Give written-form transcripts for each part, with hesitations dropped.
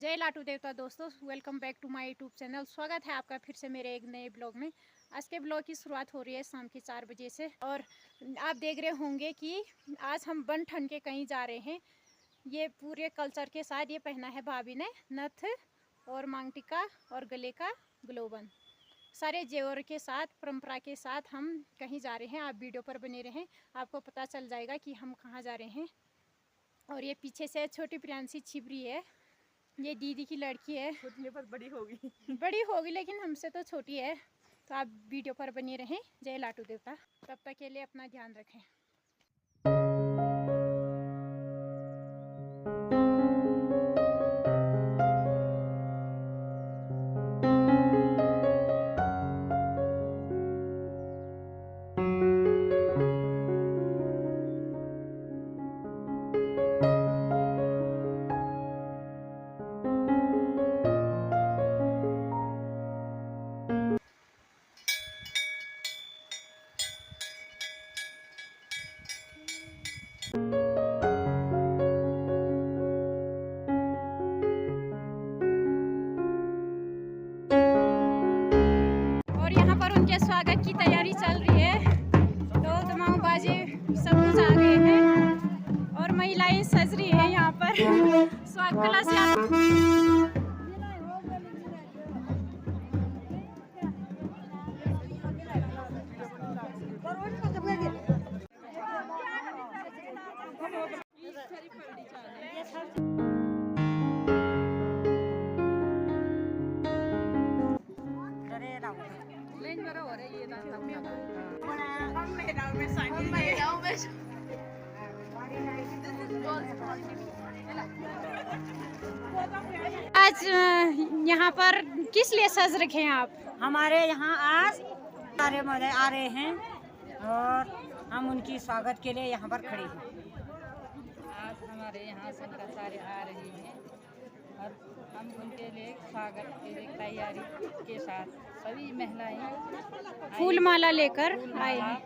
जय लाटू देवता दोस्तों, welcome back to my YouTube channel. स्वागत है आपका फिर से मेरे एक नए ब्लॉग में। आज के ब्लॉग की शुरुआत हो रही है शाम के 4 बजे से और आप देख रहे होंगे कि आज हम बन ठन के कहीं जा रहे हैं। ये पूरे कल्चर के साथ ये पहना है भाभी ने, नथ और मांग टिका और गले का ग्लोबन, सारे जेवर के साथ परंपरा के साथ हम कहीं जा रहे हैं। आप वीडियो पर बने रहें, आपको पता चल जाएगा कि हम कहाँ जा रहे हैं। और ये पीछे से छोटी प्रियांशी छिपरी है, ये दीदी की लड़की है, मेरे पास बड़ी होगी लेकिन हमसे तो छोटी है। तो आप वीडियो पर बने रहें। जय लाटू देवता। तब तक के लिए अपना ध्यान रखें। और यहाँ पर उनके स्वागत की तैयारी चल रही है। ढोल तमाम बाजे सब कुछ आ गए हैं और महिलाएं सज रही है यहाँ पर स्वागत कला से। आज यहाँ पर किस लिए सज रखे हैं आप? हमारे यहाँ आज सारे मौजे आ रहे हैं और हम उनकी स्वागत के लिए यहाँ पर खड़े हैं। आज हमारे यहाँ संगत सारे आ रहे हैं और हम उनके लिए स्वागत के लिए तैयारी के साथ सभी महिलाएं फूल माला लेकर आए हैं,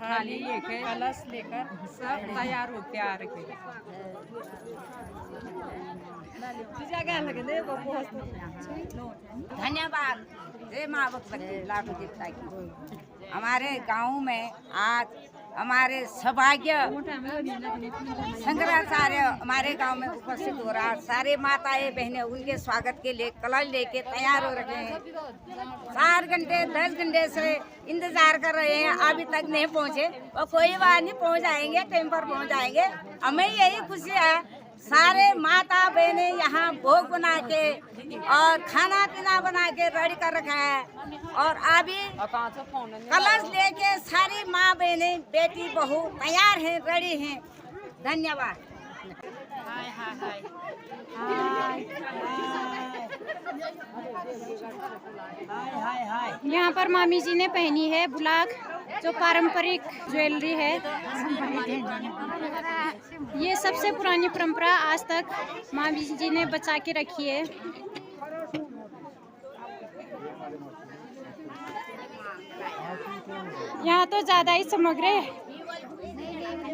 थाली लेकर कलश लेकर सब तैयार होते आ रहे हैं। धन्यवाद जय माँ भगवती लाटू देवता की। हमारे गांव में आज हमारे सौभाग्य शंकराचार्य हमारे गांव में उपस्थित हो रहा। सारे माताएं बहनें उनके स्वागत के लिए कलश लेके तैयार हो रहे हैं। 4 घंटे 10 घंटे से इंतजार कर रहे हैं, अभी तक नहीं पहुंचे और कोई बात नहीं, पहुंच जाएंगे, टाइम पर पहुंच जाएंगे। हमें यही खुशी है, सारे माता बहने यहाँ भोग बना के और खाना पीना बना के रेडी कर रखा है और अभी कलश लेके सारी माँ बहने बेटी बहू तैयार हैं, रेडी हैं। धन्यवाद। हाय हाय हाय हाय हाय हाय। यहाँ पर मामी जी ने पहनी है बुलाक, जो पारंपरिक ज्वेलरी है। ये सबसे पुरानी परंपरा आज तक मामी जी ने बचा के रखी है। यहाँ तो ज्यादा ही चमक रहे हैं।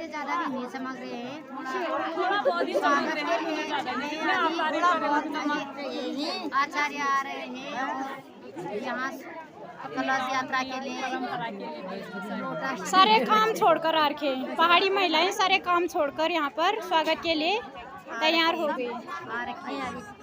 ज्यादा भी नहीं चमक रहे हैं, आचार्य आ रहे हैं यहाँ कलश यात्रा के लिए। सारे काम छोड़कर आ रखे हैं, पहाड़ी महिलाएं सारे काम छोड़कर यहाँ पर स्वागत के लिए तैयार हो गई। आ रखी है।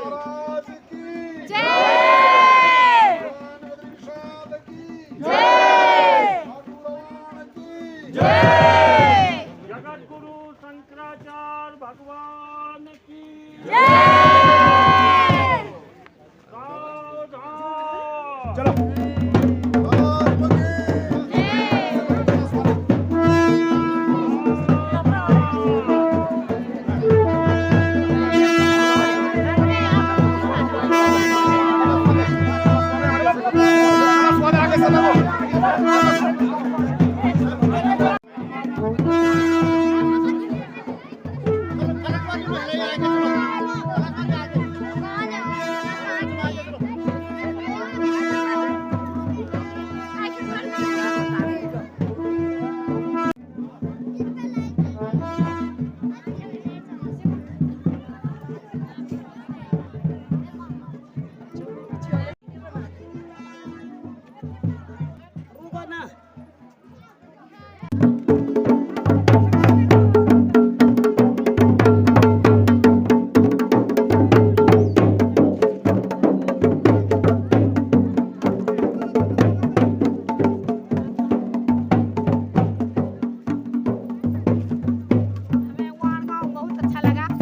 महाराज की जय भगवान की जय जगत गुरु शंकराचार्य भगवान की सावधान। चलो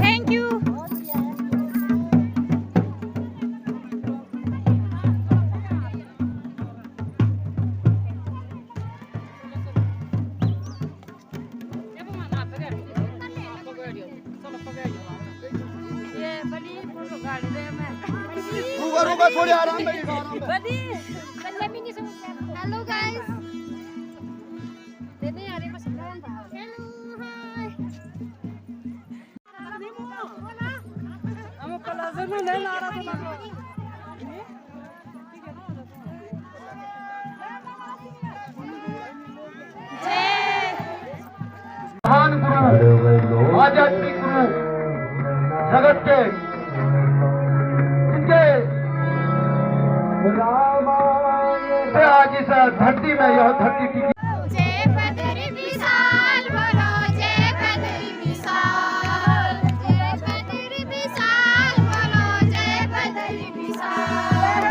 थैंक यू। रुका थोड़ी आराम में हेलो गाइस देने आ रही बस महान गुरु आध्यात्मिक गुरु जगत के इनके आज इस धरती में यह धरती की जय बद्री विशाल बोलो जय बद्री विशाल, जय बद्री विशाल बोलो जय बद्री विशाल।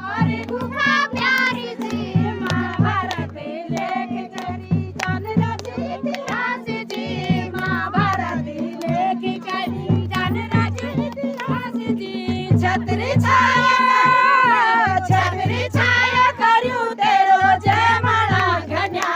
और गुफा प्यारी जी महाभारत लेख करी जान राजी इतिहास जी, महाभारत लेख करी जान राजी इतिहास जी। छत्र छाया छत्र छाया करू तेरो जय माला घन्या,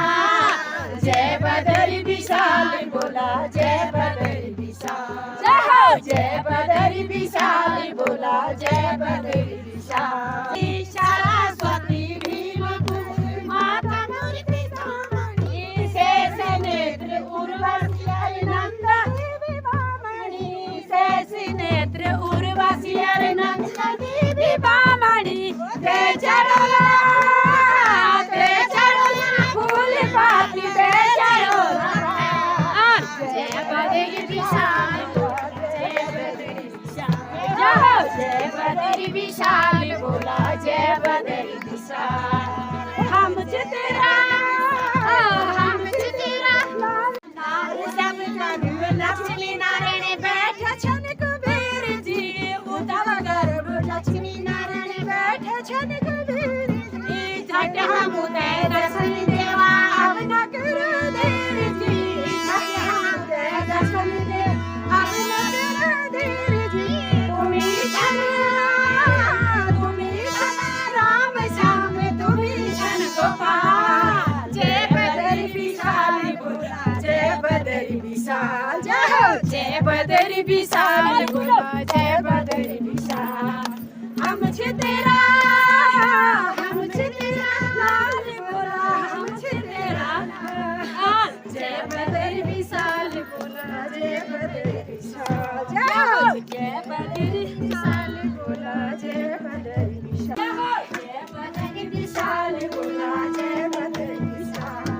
जय बद्री विशाल बोला जय बद्री विशाल, जय हो जय बद्री विशाल बोला जय बद्री विशाल। सरस्वती भीम माता मूर्ति सामणी, शेष नेत्र उर्वशी नंद देवी बामणी, शेष नेत्र उर्वशी नंद देवी बामणी। ते चढ़ोला फूल पाती ते चढ़ोला, जय बद्री विशाल जय बद्री विशाल, जय हो जय बद्री विशाल बोला जय बद्री विशाल। हम तेरा सब करू लक्ष्मी नारायण बैठ छन कुबेर जी, उदव गर्भ लक्ष्मी नारायण बैठ छन कुबेर जी। झट हम उदय दर्शन देवा अब न करो देर जी, झट हम उदय दर्शन देवा अब न करो देर जी। तुम्ही छन राम श्याम तुम्ही छन गोपाल, जय बद्री विशाल बोला जय बद्री विशाल, जय हो जय बद्री विशाल बोला जय बद्री विशाल। हम तेरा लाल बोला हम तेरा लाल, जय बद्री विशाल बोला जय बद्री विशाल, जय हो जय बद्री विशाल बोला जय बद्री विशाल, जय हो जय बद्री विशाल बोला जय बद्री विशाल।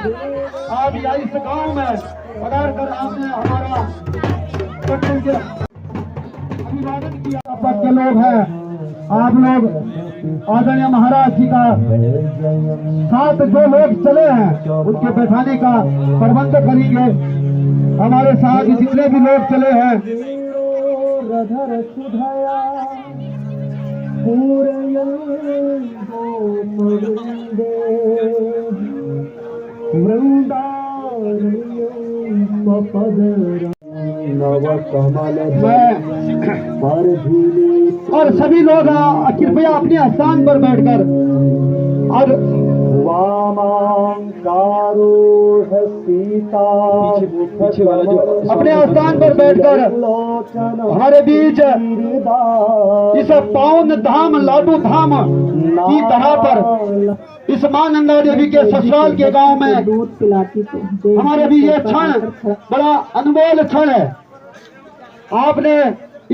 आप या इस गांव में पधार कर आपने हमारा पटन के अभिवादन किया। पद के लोग हैं, आप लोग आदरणीय महाराज जी का साथ जो लोग चले हैं उनके बैठाने का प्रबंध करेंगे। हमारे साथ जितने भी लोग चले हैं और सभी लोग कृपया अपने स्थान पर बैठकर और अपने स्थान पर बैठकर हमारे बीच इस पावन धाम लाडू धाम की धरा पर इस मां नंदा देवी के ससुराल के गांव में हमारे भी ये क्षण बड़ा अनमोल क्षण है। आपने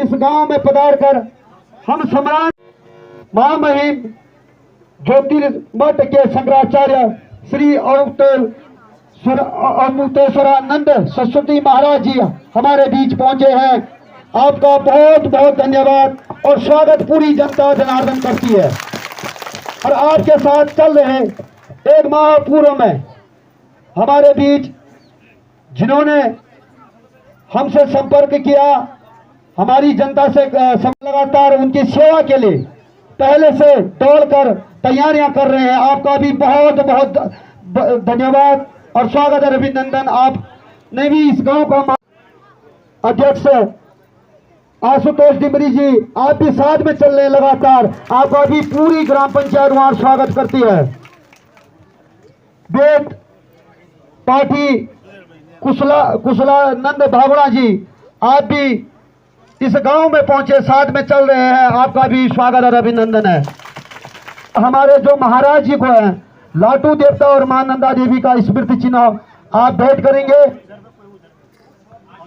इस गांव में पधार कर हम सम्राट महामहिम ज्योतिर्मठ के शंकराचार्य श्री अमृतेश्वरानंद सरस्वती महाराज जी हमारे बीच पहुंचे हैं। आपका बहुत बहुत धन्यवाद और स्वागत पूरी जनता जनार्दन करती है। और आपके साथ चल रहे एक माह पूर्व में हमारे बीच जिन्होंने हमसे संपर्क किया, हमारी जनता से लगातार उनकी सेवा के लिए पहले से दौड़कर तैयारियां कर रहे हैं, आपका भी बहुत बहुत धन्यवाद और स्वागत है, अभिनंदन। आपने भी इस गांव का अध्यक्ष आशुतोष डिमरी जी, आप भी साथ में चल रहे हैं लगातार, आपका भी पूरी ग्राम पंचायत वहां स्वागत करती है। बेट पाठी कुशलानंद भावड़ा जी, आप भी इस गांव में पहुंचे, साथ में चल रहे हैं, आपका भी स्वागत और अभिनंदन है। हमारे जो महाराज जी को है लाटू देवता और मां नंदा देवी का स्मृति चिन्ह आप भेंट करेंगे।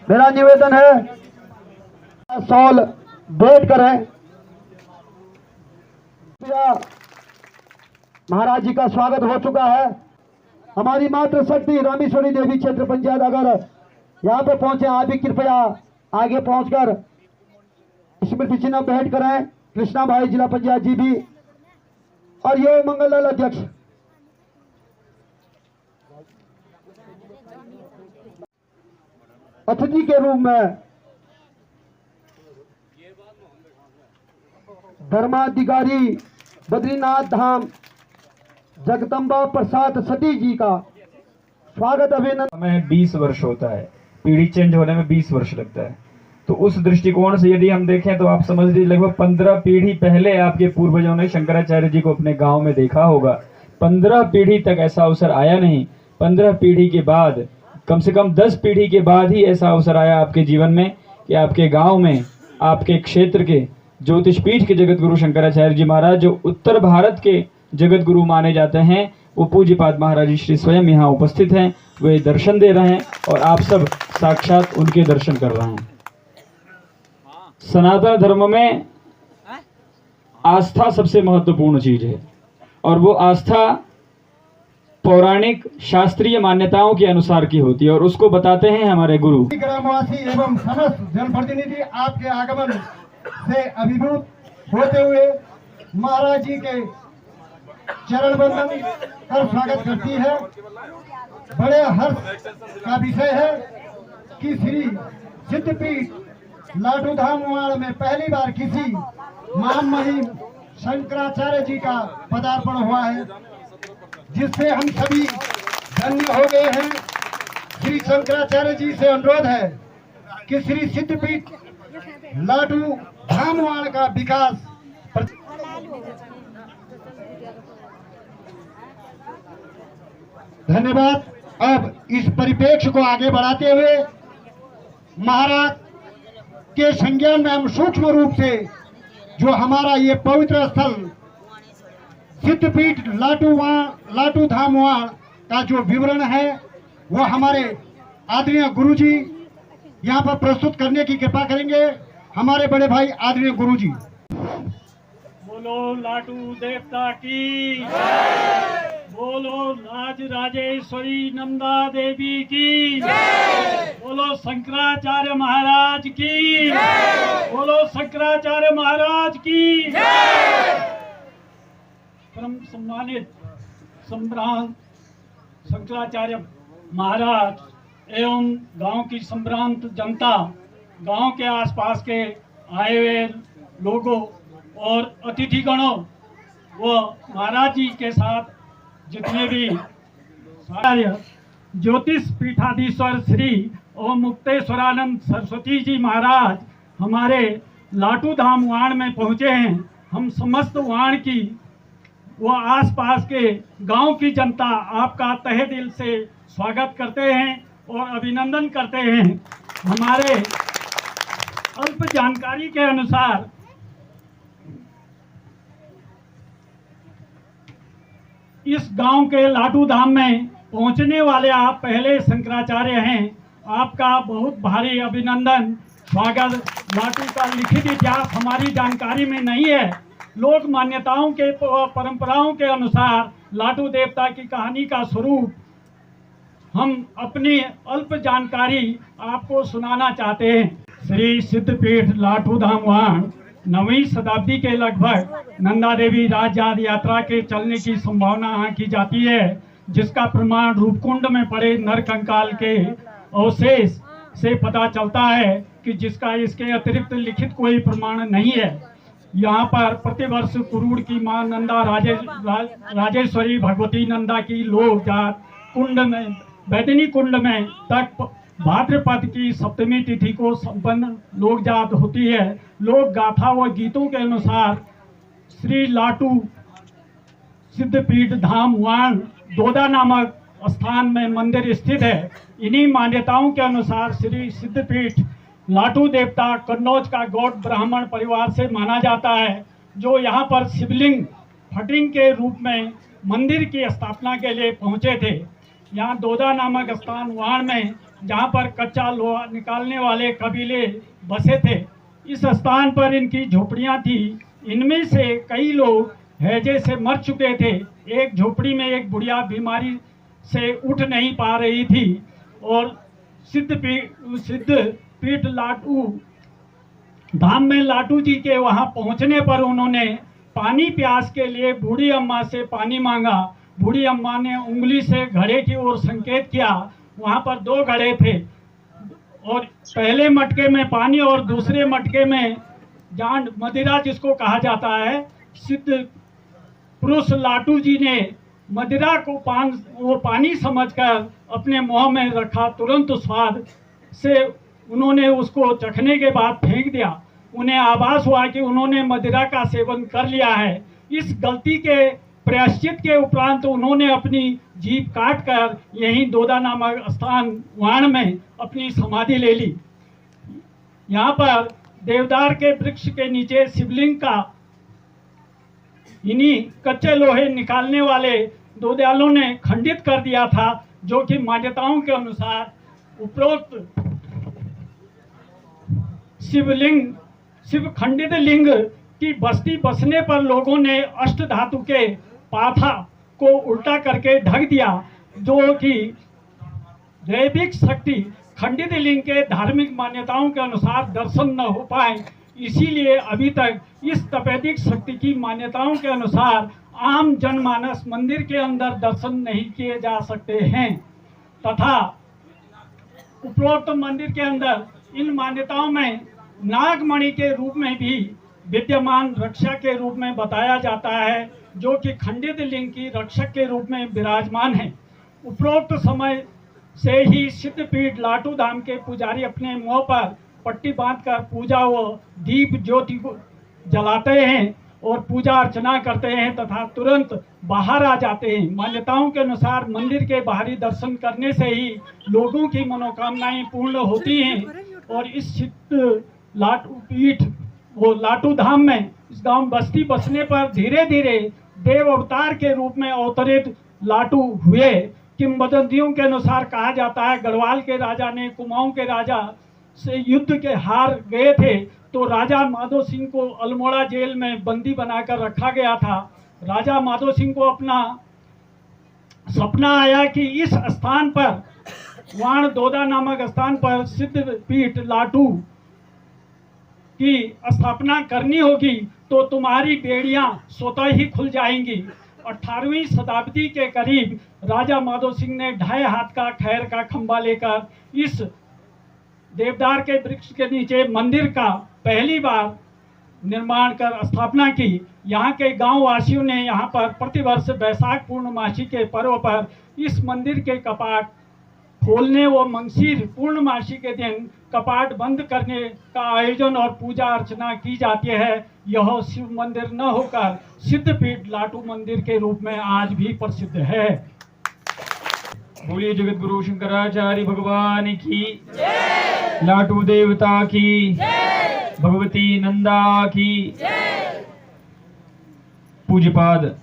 मेरा निवेदन है सॉल भेंट करें। महाराज जी का स्वागत हो चुका है। हमारी मातृ शक्ति रामेश्वरी देवी क्षेत्र पंचायत अगर यहाँ पे पहुंचे, आप भी कृपया आगे पहुंचकर स्मृति चिन्ह भेंट करें। कृष्णा भाई जिला पंचायत जी भी और ये मंगललाल अध्यक्ष। अतिथि के रूप में धर्माधिकारी बद्रीनाथ धाम जगदम्बा प्रसाद सती जी का स्वागत अभिनंदन। हमें 20 वर्ष होता है, पीढ़ी चेंज होने में 20 वर्ष लगता है। तो उस दृष्टिकोण से यदि हम देखें तो आप समझ लीजिए लगभग 15 पीढ़ी पहले आपके पूर्वजों ने शंकराचार्य जी को अपने गांव में देखा होगा। 15 पीढ़ी तक ऐसा अवसर आया नहीं। 15 पीढ़ी के बाद, कम से कम 10 पीढ़ी के बाद ही ऐसा अवसर आया आपके जीवन में कि आपके गांव में, आपके क्षेत्र के ज्योतिष पीठ के जगत गुरु शंकराचार्य जी महाराज, जो उत्तर भारत के जगत गुरु माने जाते हैं, वो पूज्यपाद महाराज जी श्री स्वयं यहाँ उपस्थित हैं। वे दर्शन दे रहे हैं और आप सब साक्षात उनके दर्शन कर रहे हैं। सनातन धर्म में आस्था सबसे महत्वपूर्ण चीज है और वो आस्था पौराणिक शास्त्रीय मान्यताओं के अनुसार की होती है और उसको बताते हैं हमारे गुरु। ग्रामवासी एवं समस्त जनप्रतिनिधि आपके आगमन से अभिभूत होते हुए महाराज जी के चरण वंदन कर स्वागत करती है। बड़े हर्ष का विषय है कि श्री सिद्धपीठ लाडू धाम में पहली बार किसी महामहिम शंकराचार्य जी का पदार्पण हुआ है, जिससे हम सभी धन्य हो गए हैं। श्री शंकराचार्य जी से अनुरोध है कि श्री सिद्धपीठ लाडू धाम का विकास धन्यवाद। अब इस परिप्रेक्ष्य को आगे बढ़ाते हुए महाराज के संज्ञान में हम सूक्ष्म रूप से जो हमारा ये पवित्र स्थल सिद्धपीठ लाटू धाम का जो विवरण है वो हमारे आदरणीय गुरुजी यहाँ पर प्रस्तुत करने की कृपा करेंगे। हमारे बड़े भाई आदरणीय गुरुजी। बोलो लाटू देवता की, बोलो राज राजेश्वरी नंदा देवी की बोलो शंकराचार्य महाराज की बोलो शंकराचार्य महाराज की परम सम्मानित संभ्रांत शंकराचार्य महाराज एवं गांव की संभ्रांत जनता, गांव के आसपास के आए हुए लोगों और अतिथिगणों व महाराज जी के साथ जितने भी ज्योतिष पीठाधीश्वर श्री ओम मुक्तेश्वरानंद सरस्वती जी महाराज हमारे लाटू धाम वाण में पहुँचे हैं। हम समस्त वाण की व आसपास के गांव की जनता आपका तहे दिल से स्वागत करते हैं और अभिनंदन करते हैं। हमारे अल्प जानकारी के अनुसार इस गांव के लाटू धाम में पहुंचने वाले आप पहले शंकराचार्य हैं। आपका बहुत भारी अभिनंदन स्वागत। लाटू का लिखित इतिहास हमारी जानकारी में नहीं है। लोक मान्यताओं के परंपराओं के अनुसार लाटू देवता की कहानी का स्वरूप हम अपनी अल्प जानकारी आपको सुनाना चाहते हैं। श्री सिद्धपीठ लाटू धाम वाण 9वीं शताब्दी के लगभग नंदा देवी राजयाद यात्रा के चलने की संभावना आंकी जाती है, जिसका प्रमाण रूपकुंड में पड़े नरकंकाल के अवशेष से पता चलता है कि जिसका इसके अतिरिक्त लिखित कोई प्रमाण नहीं है। यहाँ पर प्रतिवर्ष कुरूड़ की मां नंदा राजेश्वरी भगवती नंदा की लोक जात कुंड में बैदनी कुंड में तक भाद्रपद की सप्तमी तिथि को संपन्न लोक जात होती है। लोक गाथा व गीतों के अनुसार श्री लाटू सिद्धपीठ धाम वाण दोदा नामक स्थान में मंदिर स्थित है। इन्हीं मान्यताओं के अनुसार श्री सिद्धपीठ लाटू देवता कन्नौज का गौड़ ब्राह्मण परिवार से माना जाता है, जो यहाँ पर शिवलिंग फटिंग के रूप में मंदिर की स्थापना के लिए पहुँचे थे। यहाँ दोदा नामक स्थान वाण में जहाँ पर कच्चा लोहा निकालने वाले कबीले बसे थे। इस स्थान पर इनकी झोपड़ियाँ थी। इनमें से कई लोग हैजे से मर चुके थे। एक झोपड़ी में एक बुढ़िया बीमारी से उठ नहीं पा रही थी और सिद्धपीठ लाटू धाम में लाटू जी के वहाँ पहुँचने पर उन्होंने पानी प्यास के लिए बूढ़ी अम्मा से पानी मांगा। बूढ़ी अम्मा ने उंगली से घड़े की ओर संकेत किया। वहाँ पर 2 घड़े थे और पहले मटके में पानी और दूसरे मटके में जांड मदिरा जिसको कहा जाता है। सिद्ध पुरुष लाटू जी ने मदिरा को पानी समझकर अपने मुंह में रखा। तुरंत स्वाद से उन्होंने उसको चखने के बाद फेंक दिया। उन्हें आभास हुआ कि उन्होंने मदिरा का सेवन कर लिया है। इस गलती के प्रायश्चित के उपरांत उन्होंने अपनी जीभ काटकर यहीं दोदा नामक स्थान वाण में अपनी समाधि ले ली। यहाँ पर देवदार के वृक्ष के नीचे शिवलिंग का इन्हीं कच्चे लोहे निकालने वाले दो दयालों ने खंडित कर दिया था, जो कि मान्यताओं के अनुसार उपरोक्त शिव खंडित लिंग की बस्ती बसने पर लोगों ने अष्ट धातु के पाथा को उल्टा करके ढक दिया, जो कि दैविक शक्ति खंडित लिंग के धार्मिक मान्यताओं के अनुसार दर्शन न हो पाए। इसीलिए अभी तक इस तपेदिक शक्ति की मान्यताओं के अनुसार आम जनमानस मंदिर के अंदर दर्शन नहीं किए जा सकते हैं तथा उपरोक्त मंदिर के अंदर इन मान्यताओं में नागमणि के रूप में भी विद्यमान रक्षा के रूप में बताया जाता है, जो कि खंडित लिंग की रक्षक के रूप में विराजमान है। उपरोक्त समय से ही सिद्धपीठ लाटू धाम के पुजारी अपने मुंह पर पट्टी बांधकर पूजा व दीप ज्योति को जलाते हैं और पूजा अर्चना करते हैं तथा तुरंत बाहर आ जाते हैं। मान्यताओं के अनुसार मंदिर के बाहरी दर्शन करने से ही लोगों की मनोकामनाएं पूर्ण होती हैं और इस सिद्ध लाटू पीठ वो लाटू धाम में इस गांव बस्ती बसने पर धीरे धीरे देव अवतार के रूप में अवतरित लाटू हुए। किंवदंतियों के अनुसार कहा जाता है, गढ़वाल के राजा ने कुमाऊं के राजा से युद्ध के हार गए थे तो राजा माधो सिंह को अल्मोड़ा जेल में बंदी बनाकर रखा गया था। राजा माधो सिंह को अपना सपना आया कि इस स्थान पर वाण दोदा नामक स्थान पर सिद्ध पीठ लाटू की स्थापना करनी होगी, तो तुम्हारी बेड़ियां स्वतः ही खुल जाएंगी। 18वीं शताब्दी के करीब राजा माधो सिंह ने 2.5 हाथ का खैर का खंभा लेकर इस देवदार के वृक्ष के नीचे मंदिर का पहली बार निर्माण कर स्थापना की। यहाँ के गांव वासियों ने यहाँ पर प्रतिवर्ष वैशाख पूर्णमासी के पर्व पर इस मंदिर के कपाट खोलने व मंगशीर पूर्णमासी के दिन कपाट बंद करने का आयोजन और पूजा अर्चना की जाती है। यह शिव मंदिर न होकर सिद्धपीठ लाटू मंदिर के रूप में आज भी प्रसिद्ध है। बोलिए जगत गुरु शंकराचार्य भगवान की, लाटू देवता की, भगवती नंदा की। पूज्यपाद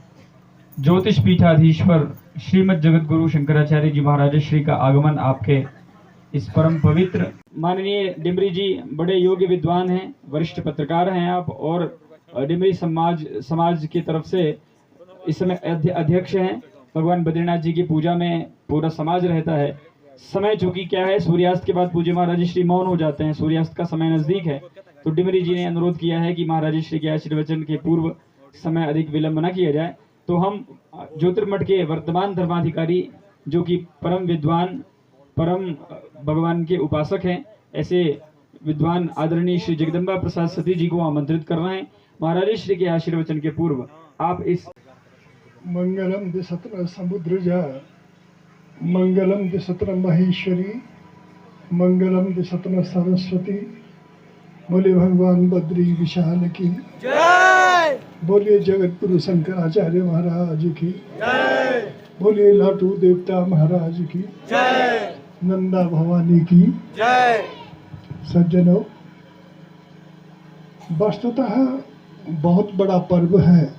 ज्योतिष पीठाधीश्वर श्रीमद जगत गुरु शंकराचार्य जी महाराज श्री का आगमन आपके इस परम पवित्र। माननीय डिमरी जी बड़े योग्य विद्वान हैं, वरिष्ठ पत्रकार हैं आप, और डिमरी समाज की तरफ से इस समय अध्यक्ष हैं। भगवान बद्रीनाथ जी की पूजा में पूरा समाज रहता है। समय चूंकि क्या है, सूर्यास्त के बाद पूज्य महाराज श्री मौन हो जाते हैं, सूर्यास्त का समय नजदीक है, तो डिमरी जी ने अनुरोध किया है कि महाराज श्री के आशीर्वचन के पूर्व समय अधिक विलंब न किया जाए। तो हम ज्योतिर्मठ के वर्तमान धर्माधिकारी, जो कि परम विद्वान, परम भगवान के उपासक हैं, ऐसे विद्वान आदरणीय श्री जगदम्बा प्रसाद सती जी को आमंत्रित कर रहे हैं। महाराज श्री के आशीर्वचन के पूर्व आप इस मंगलम दिसत्र समुद्रजा, मंगलम दिसत्र महेश्वरी, मंगलम दिसत्र सरस्वती। बोले भगवान बद्री विशाल की जय, बोलिए जगत गुरु शंकराचार्य महाराज की जय, बोलिए लाटू देवता महाराज की जय, नंदा भवानी की जय। सज्जनों, वस्तुतः बहुत बड़ा पर्व है।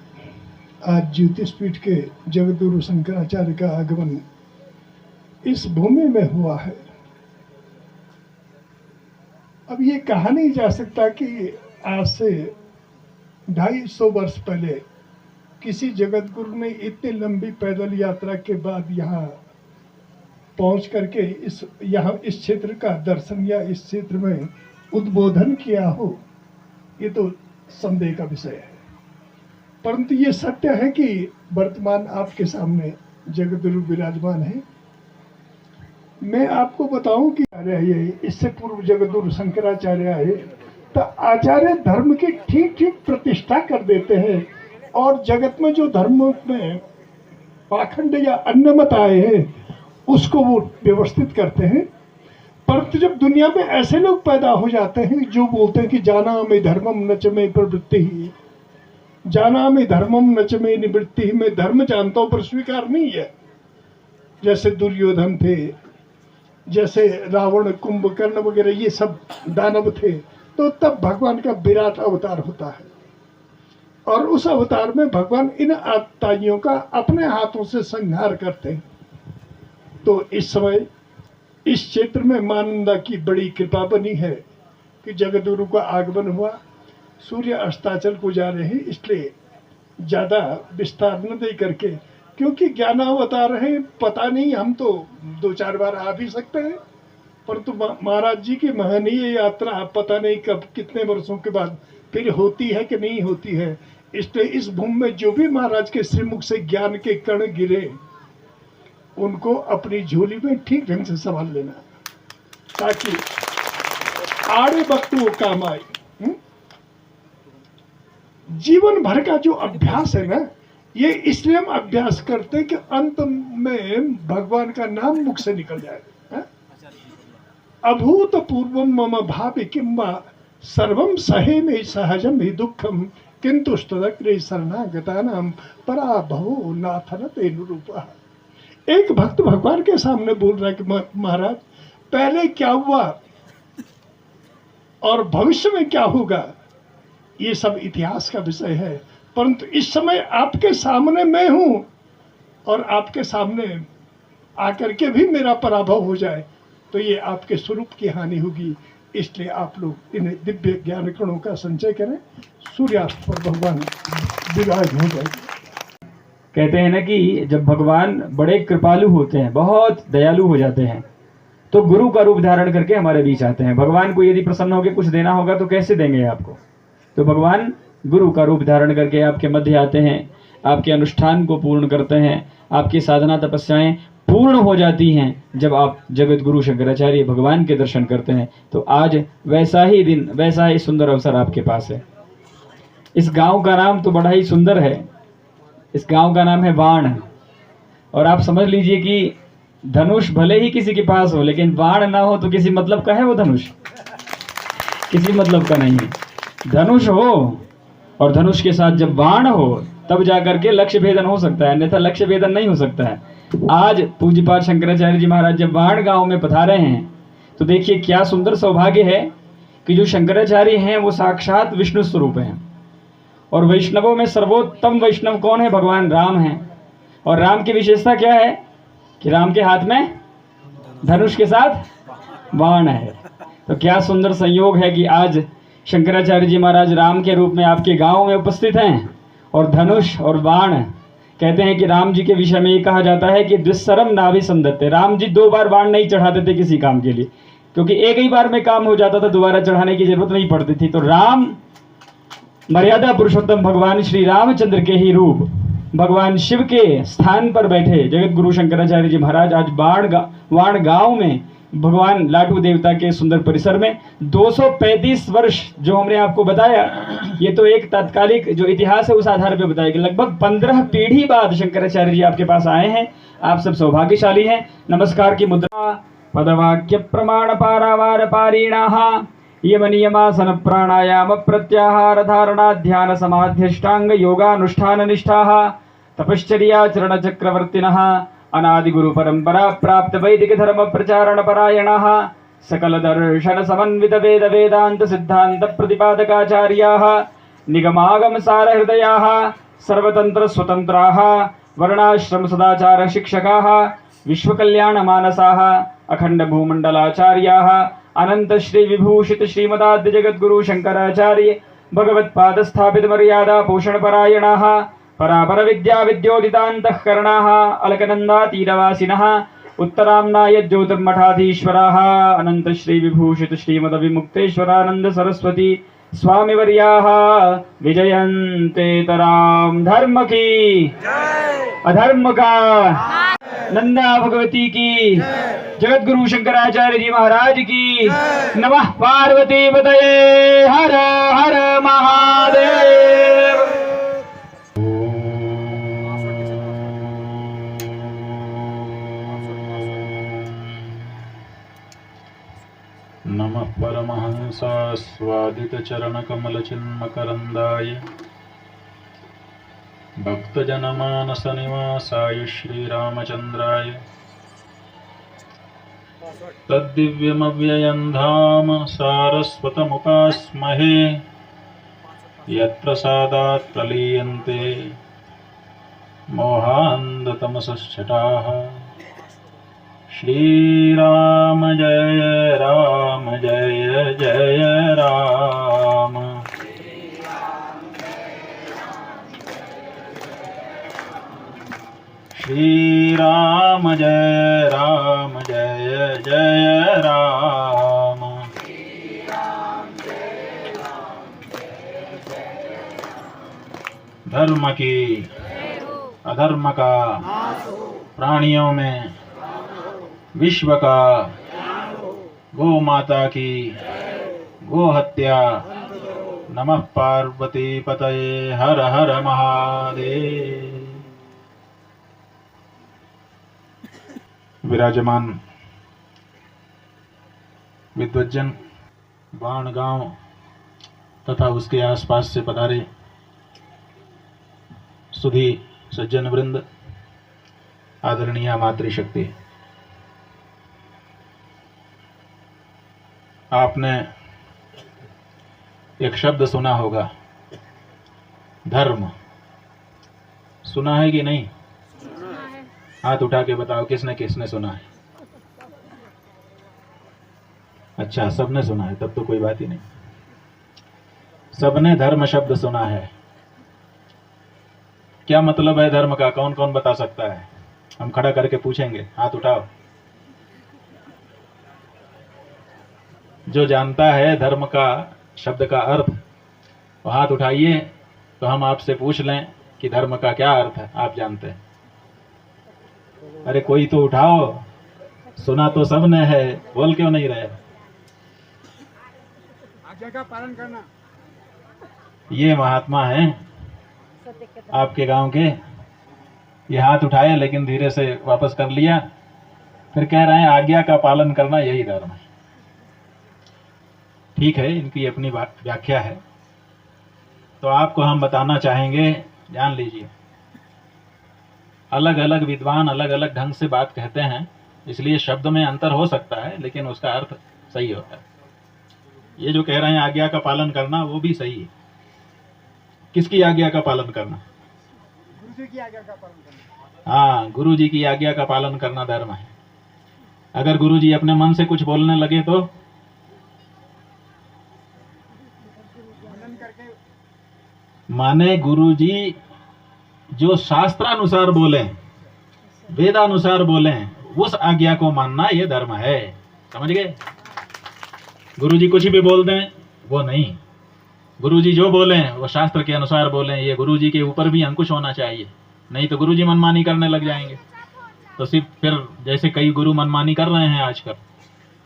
आज ज्योतिष पीठ के जगत गुरु शंकराचार्य का आगमन इस भूमि में हुआ है। अब ये कहा नहीं जा सकता कि आज से 250 वर्ष पहले किसी जगत गुरु ने इतनी लंबी पैदल यात्रा के बाद यहाँ पहुँच करके इस क्षेत्र का दर्शन या इस क्षेत्र में उद्बोधन किया हो। ये तो संदेह का विषय है, परंतु ये सत्य है कि वर्तमान आपके सामने जगत गुरु विराजमान है। मैं आपको बताऊं कि इससे पूर्व जगत गुरु शंकराचार्य आए तो आचार्य धर्म की ठीक ठीक प्रतिष्ठा कर देते हैं, और जगत में जो धर्म में पाखंड या अन्य मत आए हैं उसको वो व्यवस्थित करते हैं। परंतु जब दुनिया में ऐसे लोग पैदा हो जाते हैं जो बोलते हैं कि जाना में धर्मम न च में प्रवृत्ति ही, जाना में धर्मम न च में निवृत्ति, मैं धर्म जानता हूं पर स्वीकार नहीं है, जैसे दुर्योधन थे, जैसे रावण, कुंभकर्ण वगैरह ये सब दानव थे, तो तब भगवान का विराट अवतार होता है, और उस अवतार में भगवान इन आत्ताइयों का अपने हाथों से संहार करते हैं। तो इस समय इस क्षेत्र में मां नंदा की बड़ी कृपा बनी है कि जगत गुरु का आगमन हुआ। सूर्य अस्ताचल को जा रहे हैं, इसलिए ज़्यादा विस्तार न दे करके, क्योंकि ज्ञानावतार है, पता नहीं, हम तो 2-4 बार आ भी सकते हैं, परंतु महाराज जी की महनीय यात्रा पता नहीं कब कितने वर्षों के बाद फिर होती है कि नहीं होती है। इसलिए इस भूमि में जो भी महाराज के श्रीमुख से ज्ञान के कण गिरे उनको अपनी झोली में ठीक ढंग से संभाल लेना, ताकि आड़े वक्त वो काम आए। जीवन भर का जो अभ्यास है ना, ये इसलिए हम अभ्यास करते कि अंत में भगवान का नाम मुख से निकल जाए। अभूत पूर्वम मम भावि किंवा सर्वम सहे में सहजम ही दुखम किंतु स्तदग्रे शरणागतानाम पराभवो नाथन तेनुरूपः। एक भक्त भगवान के सामने बोल रहा है कि महाराज, पहले क्या हुआ और भविष्य में क्या होगा ये सब इतिहास का विषय है, परंतु इस समय आपके सामने मैं हूं और आपके सामने आकर के भी मेरा पराभव हो जाए तो ये आपके स्वरूप की हानि होगी। इसलिए आप लोग इन दिव्य ज्ञान कणों का संचय करें। सूर्यास्त पर भगवान विराज हो जाएंगे। कहते हैं ना कि जब भगवान बड़े कृपालु होते हैं, बहुत दयालु हो जाते हैं, तो गुरु का रूप धारण करके हमारे बीच आते हैं। भगवान को यदि प्रसन्न होकर कुछ देना होगा तो कैसे देंगे आपको? तो भगवान गुरु का रूप धारण करके आपके मध्य आते हैं, आपके अनुष्ठान को पूर्ण करते हैं, आपकी साधना तपस्याएं पूर्ण हो जाती हैं जब आप जगत गुरु शंकराचार्य भगवान के दर्शन करते हैं। तो आज वैसा ही दिन, वैसा ही सुंदर अवसर आपके पास है। इस गांव का नाम तो बड़ा ही सुंदर है। इस गांव का नाम है बाण। और आप समझ लीजिए कि धनुष भले ही किसी के पास हो, लेकिन बाण ना हो तो किसी मतलब का है वो धनुष? किसी मतलब का नहीं है। धनुष हो और धनुष के साथ जब बाण हो तब जाकर के लक्ष्य भेदन हो सकता है, अन्यथा लक्ष्य भेदन नहीं हो सकता है। आज पूज्यपाद शंकराचार्य जी महाराज जब बाण गांव में पधारे हैं तो देखिए क्या सुंदर सौभाग्य है कि जो शंकराचार्य हैं वो साक्षात विष्णु स्वरूप हैं। और वैष्णवों में सर्वोत्तम वैष्णव कौन है? भगवान राम हैं। और राम की विशेषता क्या है कि राम के हाथ में धनुष के साथ बाण है। तो क्या सुंदर संयोग है कि आज शंकराचार्य जी महाराज राम के रूप में आपके गांव में उपस्थित हैं। और धनुष और बाण, कहते हैं कि राम जी के विषय में ये कहा जाता है कि दुस्सरम नाभि संदत्ते। राम जी 2 बार बाण नहीं चढ़ाते थे किसी काम के लिए, क्योंकि एक ही बार में काम हो जाता था, दोबारा चढ़ाने की जरूरत नहीं पड़ती थी। तो राम मर्यादा पुरुषोत्तम भगवान श्री रामचंद्र के ही रूप भगवान शिव के स्थान पर बैठे जगत गुरु शंकराचार्य जी महाराज आज वाण गांव में भगवान लाटू देवता के सुंदर परिसर में 235 वर्ष जो हमने आपको बताया, ये तो एक तात्कालिक जो इतिहास है उस आधार पर बताया कि लगभग 15 पीढ़ी बाद शंकराचार्य जी आपके पास आए हैं। आप सब सौभाग्यशाली हैं। नमस्कार की मुद्रा पदवाक्य प्रमाण पारावार पारीणाः यम नियमासन प्राणायाम प्रत्याहार धारणा ध्यान समाध्यष्टांग योगानुष्ठान निष्ठाः तपश्चर्याचरण चक्रवर्तिनः अनादि गुरु परंपरा प्राप्त वैदिक धर्म प्रचारण परायणाः सकल दर्शन समन्वित वेद वेदांत सिद्धांत प्रतिपादकाचार्याः निगमागम सार हृदयाः सर्वतंत्र स्वतंत्राः वर्णाश्रम सदाचार शिक्षकाः विश्व कल्याण मानसाः अखंड भूमंडलाचार्याः अनंत श्री विभूषित श्रीमदाद्य जगत गुरु शंकराचार्य भगवत्पाद स्थापित मर्यादा पोषण परायणाः परापर विद्या विद्योदितान्तःकरणाः अलकनंदा तीरवासिनः उत्तराम्नाय ज्योतिर्मठाधीश्वराः अनंत श्री विभूषित श्रीमद विमुक्तेश्वरानंद सरस्वती स्वामी वर्याः विजयन्ते तराम। धर्म की अधर्म का नंदा भगवती की, जगत गुरु शंकराचार्य जी महाराज की। नमः पार्वती पतये हर हर महादेव। नमः परमहंसास्वादित चरण कमल चिन्मकरंदाय भक्तजनमानस निवासाय श्रीरामचंद्राय तद्दिव्यमव्ययं धाम सारस्वतमुपास्महे यत्प्रसादात् प्रलीयन्ते मोहान्धतमसश्चटाः। श्रीराम जय राम जय जय राम। श्रीराम जय राम जय जय राम। धर्म की अधर्म का प्राणियों में विश्व का गौ माता की गो हत्या। नमः पार्वती पतये हर हर महादेव। विराजमान विद्वज्जन बाण गांव तथा उसके आसपास से पधारे सुधी सज्जन वृंद, आदरणीय मातृशक्ति, आपने एक शब्द सुना होगा, धर्म। सुना है कि नहीं? हाथ उठा के बताओ किसने किसने सुना है। अच्छा, सबने सुना है, तब तो कोई बात ही नहीं। सबने धर्म शब्द सुना है। क्या मतलब है धर्म का? कौन कौन बता सकता है? हम खड़ा करके पूछेंगे, हाथ उठाओ। जो जानता है धर्म का शब्द का अर्थ वो हाथ उठाइए, तो हम आपसे पूछ लें कि धर्म का क्या अर्थ है, आप जानते हैं? अरे कोई तो उठाओ, सुना तो सबने है, बोल क्यों नहीं रहे? आज्ञा का पालन करना। ये महात्मा हैं आपके गांव के, ये हाथ उठाए लेकिन धीरे से वापस कर लिया, फिर कह रहे हैं आज्ञा का पालन करना यही धर्म है। ठीक है, इनकी अपनी व्याख्या है, तो आपको हम बताना चाहेंगे, जान लीजिए। अलग अलग विद्वान अलग अलग ढंग से बात कहते हैं, इसलिए शब्द में अंतर हो सकता है लेकिन उसका अर्थ सही होता है। ये जो कह रहे हैं आज्ञा का पालन करना, वो भी सही है। किसकी आज्ञा का पालन करना? गुरु जी की आज्ञा का पालन करना। हाँ, गुरु जी की आज्ञा का पालन करना धर्म है। अगर गुरु जी अपने मन से कुछ बोलने लगे तो माने गुरु जी जो शास्त्रानुसार बोले, वेदानुसार बोले, उस आज्ञा को मानना ये धर्म है। समझ गए? गुरु जी कुछ भी बोल दें वो नहीं, गुरु जी जो बोले वो शास्त्र के अनुसार बोले। ये गुरु जी के ऊपर भी अंकुश होना चाहिए, नहीं तो गुरु जी मनमानी करने लग जाएंगे। तो सिर्फ फिर जैसे कई गुरु मनमानी कर रहे हैं आजकल,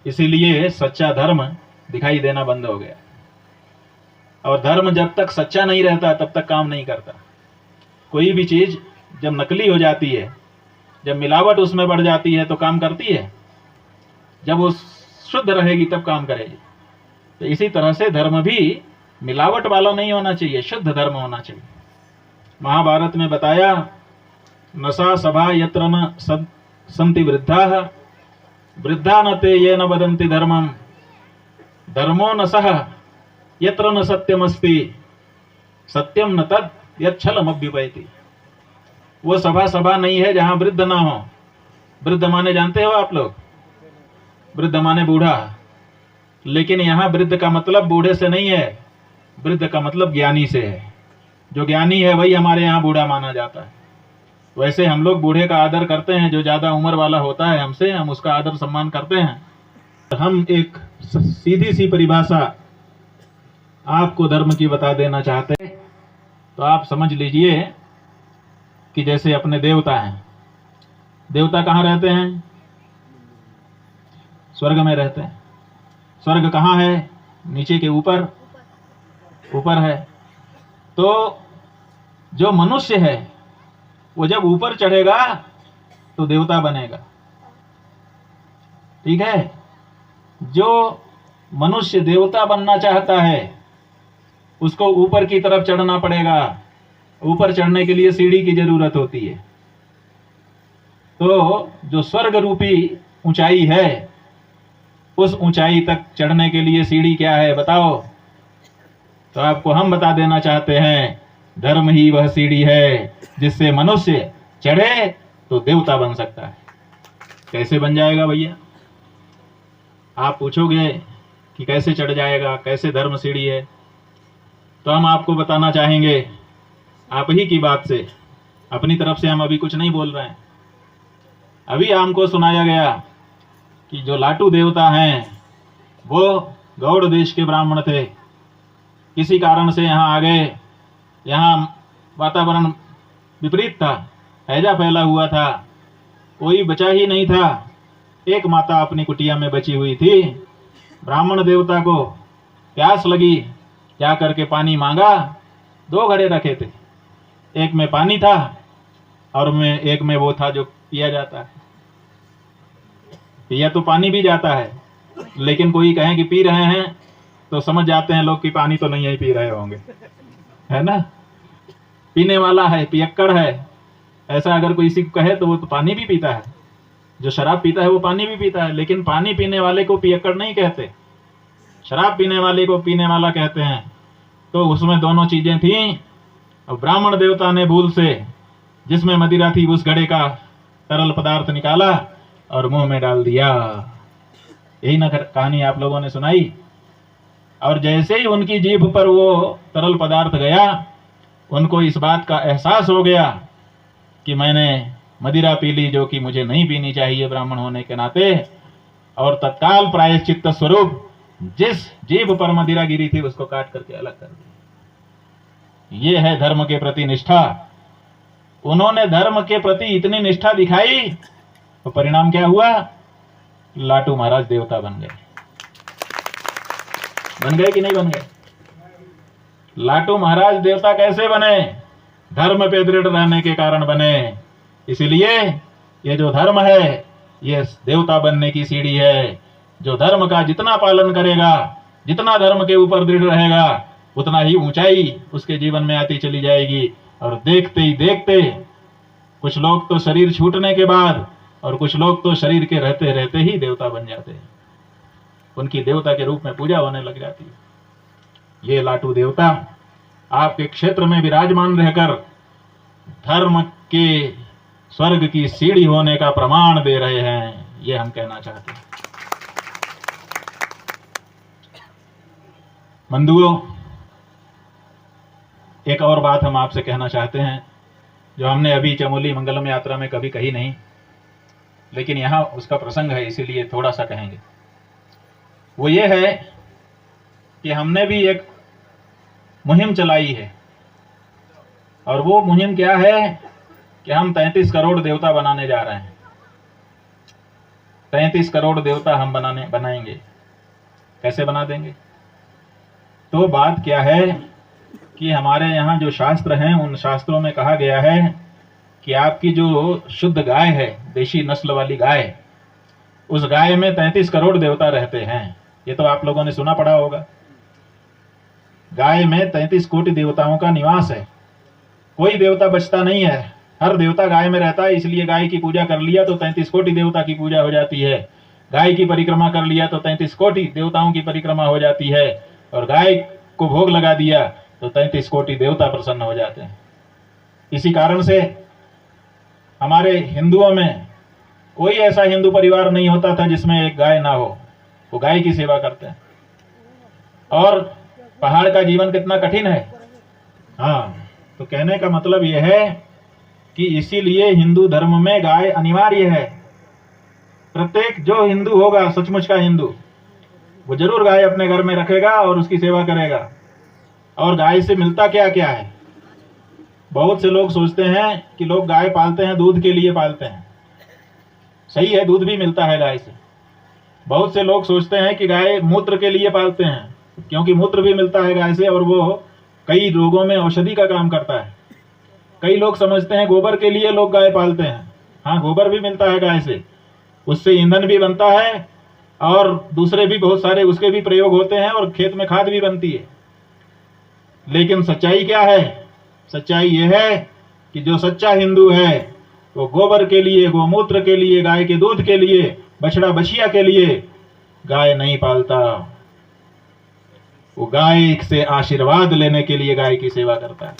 इसीलिए सच्चा धर्म दिखाई देना बंद हो गया। और धर्म जब तक सच्चा नहीं रहता तब तक काम नहीं करता। कोई भी चीज जब नकली हो जाती है, जब मिलावट उसमें बढ़ जाती है तो काम करती है, जब वो शुद्ध रहेगी तब काम करेगी। तो इसी तरह से धर्म भी मिलावट वाला नहीं होना चाहिए, शुद्ध धर्म होना चाहिए। महाभारत में बताया, नशा सभा यत्र न संति वृद्धा वृद्धा न ते ये न वदन्ति धर्मम धर्मो न सह यत्र न सत्यमस्ति सत्यम न तद यच्छलमभ्युपैति। वो सभा नहीं है जहां वृद्ध ना हो। वृद्ध माने जानते हो आप लोग? वृद्ध माने बूढ़ा, लेकिन यहाँ वृद्ध का मतलब बूढ़े से नहीं है, वृद्ध का मतलब ज्ञानी से है। जो ज्ञानी है वही हमारे यहाँ बूढ़ा माना जाता है। वैसे हम लोग बूढ़े का आदर करते हैं, जो ज्यादा उम्र वाला होता है हमसे, हम उसका आदर सम्मान करते हैं। हम एक सीधी सी परिभाषा आपको धर्म की बता देना चाहते हैं। तो आप समझ लीजिए कि जैसे अपने देवता हैं, देवता कहाँ रहते हैं? स्वर्ग में रहते हैं। स्वर्ग कहाँ है? नीचे के ऊपर है। तो जो मनुष्य है वो जब ऊपर चढ़ेगा तो देवता बनेगा। ठीक है? जो मनुष्य देवता बनना चाहता है उसको ऊपर की तरफ चढ़ना पड़ेगा। ऊपर चढ़ने के लिए सीढ़ी की जरूरत होती है। तो जो स्वर्ग रूपी ऊंचाई है, उस ऊंचाई तक चढ़ने के लिए सीढ़ी क्या है बताओ? तो आपको हम बता देना चाहते हैं, धर्म ही वह सीढ़ी है जिससे मनुष्य चढ़े तो देवता बन सकता है। कैसे बन जाएगा भैया? आप पूछोगे कि कैसे चढ़ जाएगा, कैसे धर्म सीढ़ी है? तो हम आपको बताना चाहेंगे आप ही की बात से, अपनी तरफ से हम अभी कुछ नहीं बोल रहे हैं। अभी हमको सुनाया गया कि जो लाटू देवता हैं वो गौड़ देश के ब्राह्मण थे, किसी कारण से यहाँ आ गए। यहाँ वातावरण विपरीत था, हैजा फैला हुआ था, कोई बचा ही नहीं था। एक माता अपनी कुटिया में बची हुई थी। ब्राह्मण देवता को प्यास लगी, जा करके पानी मांगा। 2 घड़े रखे थे, एक में पानी था और एक में वो था जो पिया जाता है। पिया तो पानी भी जाता है, लेकिन कोई कहे कि पी रहे हैं तो समझ जाते हैं लोग कि पानी तो नहीं ही पी रहे होंगे, है ना? पीने वाला है, पियक्कड़ है, ऐसा अगर कोई किसी को कहे तो वो तो पानी भी पीता है। जो शराब पीता है वो पानी भी पीता है, लेकिन पानी पीने वाले को पियक्कड़ नहीं कहते, शराब पीने वाले को पीने वाला कहते हैं। तो उसमें दोनों चीजें थीं। और ब्राह्मण देवता ने भूल से जिसमें मदिरा थी उस घड़े का तरल पदार्थ निकाला और मुंह में डाल दिया। यही ना कहानी आप लोगों ने सुनाई। और जैसे ही उनकी जीभ पर वो तरल पदार्थ गया उनको इस बात का एहसास हो गया कि मैंने मदिरा पी ली, जो कि मुझे नहीं पीनी चाहिए ब्राह्मण होने के नाते, और तत्काल प्रायश्चित्त स्वरूप जिस जीभ पर मदिरा गिरी थी उसको काट करके अलग कर दिया। ये है धर्म के प्रति निष्ठा। उन्होंने धर्म के प्रति इतनी निष्ठा दिखाई तो परिणाम क्या हुआ? लाटू महाराज देवता बन गए। बन गए कि नहीं बन गए? लाटू महाराज देवता कैसे बने? धर्म पे दृढ़ रहने के कारण बने। इसलिए ये जो धर्म है ये देवता बनने की सीढ़ी है। जो धर्म का जितना पालन करेगा, जितना धर्म के ऊपर दृढ़ रहेगा, उतना ही ऊंचाई उसके जीवन में आती चली जाएगी। और देखते ही देखते कुछ लोग तो शरीर छूटने के बाद और कुछ लोग तो शरीर के रहते रहते ही देवता बन जाते हैं। उनकी देवता के रूप में पूजा होने लग जाती है। ये लाटू देवता आपके क्षेत्र में विराजमान रहकर धर्म के स्वर्ग की सीढ़ी होने का प्रमाण दे रहे हैं। ये हम कहना चाहते हैं। बंधुओं, एक और बात हम आपसे कहना चाहते हैं जो हमने अभी चमोली मंगलम यात्रा में कभी कही नहीं, लेकिन यहाँ उसका प्रसंग है इसीलिए थोड़ा सा कहेंगे। वो ये है कि हमने भी एक मुहिम चलाई है, और वो मुहिम क्या है कि हम 33 करोड़ देवता बनाने जा रहे हैं। 33 करोड़ देवता हम बनाएंगे। कैसे बना देंगे? तो बात क्या है कि हमारे यहाँ जो शास्त्र हैं उन शास्त्रों में कहा गया है कि आपकी जो शुद्ध गाय है, देशी नस्ल वाली गाय, उस गाय में 33 करोड़ देवता रहते हैं। ये तो आप लोगों ने सुना पड़ा होगा। गाय में 33 कोटि देवताओं का निवास है। कोई देवता बचता नहीं है, हर देवता गाय में रहता है। इसलिए गाय की पूजा कर लिया तो 33 कोटि देवता की पूजा हो जाती है। गाय की परिक्रमा कर लिया तो 33 कोटि देवताओं की परिक्रमा हो जाती है। और गाय को भोग लगा दिया तो 33 कोटि देवता प्रसन्न हो जाते हैं। इसी कारण से हमारे हिंदुओं में कोई ऐसा हिंदू परिवार नहीं होता था जिसमें एक गाय ना हो। वो गाय की सेवा करते हैं। और पहाड़ का जीवन कितना कठिन है। हाँ, तो कहने का मतलब यह है कि इसीलिए हिंदू धर्म में गाय अनिवार्य है। प्रत्येक जो हिंदू होगा, सचमुच का हिंदू, वो जरूर गाय अपने घर में रखेगा और उसकी सेवा करेगा। और गाय से मिलता क्या क्या है? बहुत से लोग सोचते हैं कि लोग गाय पालते हैं दूध के लिए पालते हैं। सही है, दूध भी मिलता है गाय से। बहुत से लोग सोचते हैं कि गाय मूत्र के लिए पालते हैं, क्योंकि मूत्र भी मिलता है गाय से और वो कई रोगों में औषधि का काम करता है। कई लोग समझते हैं गोबर के लिए लोग गाय पालते हैं। हाँ, गोबर भी मिलता है गाय से, उससे ईंधन भी बनता है और दूसरे भी बहुत सारे उसके भी प्रयोग होते हैं और खेत में खाद भी बनती है। लेकिन सच्चाई क्या है? सच्चाई यह है कि जो सच्चा हिंदू है वो गोबर के लिए, गोमूत्र के लिए, गाय के दूध के लिए, बछड़ा बछिया के लिए गाय नहीं पालता। वो गाय से आशीर्वाद लेने के लिए गाय की सेवा करता है।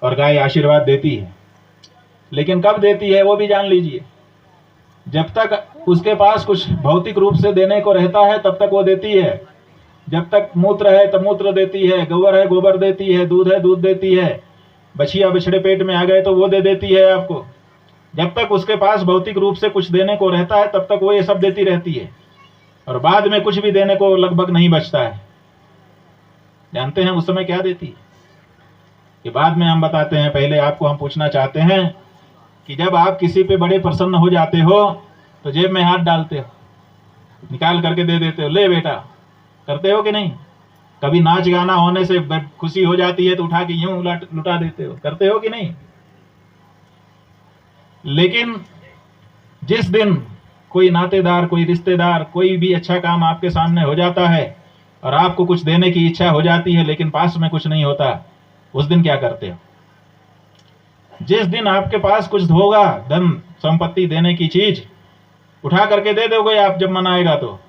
और गाय आशीर्वाद देती है, लेकिन कब देती है वो भी जान लीजिए। जब तक उसके पास कुछ भौतिक रूप से देने को रहता है तब तक वो देती है। जब तक मूत्र है तब मूत्र देती है, गोबर है गोबर देती है, दूध है दूध देती है, बछिया बछड़े पेट में आ गए तो वो दे देती है आपको। जब तक उसके पास भौतिक रूप से कुछ देने को रहता है तब तक वो ये सब देती रहती है। और बाद में कुछ भी देने को लगभग नहीं बचता है। जानते हैं उस समय क्या देती है? ये बाद में हम बताते हैं। पहले आपको हम पूछना चाहते हैं कि जब आप किसी पे बड़े प्रसन्न हो जाते हो तो जेब में हाथ डालते हो, निकाल करके दे देते हो, ले बेटा, करते हो कि नहीं? कभी नाच गाना होने से खुशी हो जाती है तो उठा के यूं लुटा देते हो, करते हो कि नहीं? लेकिन जिस दिन कोई नातेदार, कोई रिश्तेदार, कोई भी अच्छा काम आपके सामने हो जाता है और आपको कुछ देने की इच्छा हो जाती है लेकिन पास में कुछ नहीं होता, उस दिन क्या करते हो? जिस दिन आपके पास कुछ होगा, धन संपत्ति देने की चीज, उठा करके दे दोगे आप जब मनाएगा तो।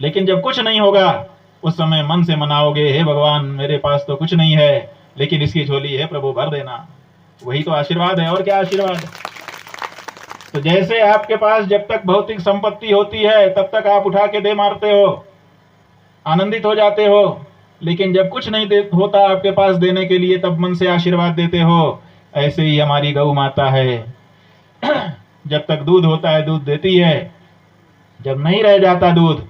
लेकिन जब कुछ नहीं होगा उस समय मन से मनाओगे, हे भगवान मेरे पास तो कुछ नहीं है लेकिन इसकी झोली है प्रभु भर देना। वही तो आशीर्वाद है। और क्या आशीर्वाद है? तो जैसे आपके पास जब तक भौतिक संपत्ति होती है तब तक आप उठा के दे मारते हो, आनंदित हो जाते हो। लेकिन जब कुछ नहीं होता आपके पास देने के लिए तब मन से आशीर्वाद देते हो। ऐसे ही हमारी गौ माता है, जब तक दूध होता है दूध देती है, जब नहीं रह जाता दूध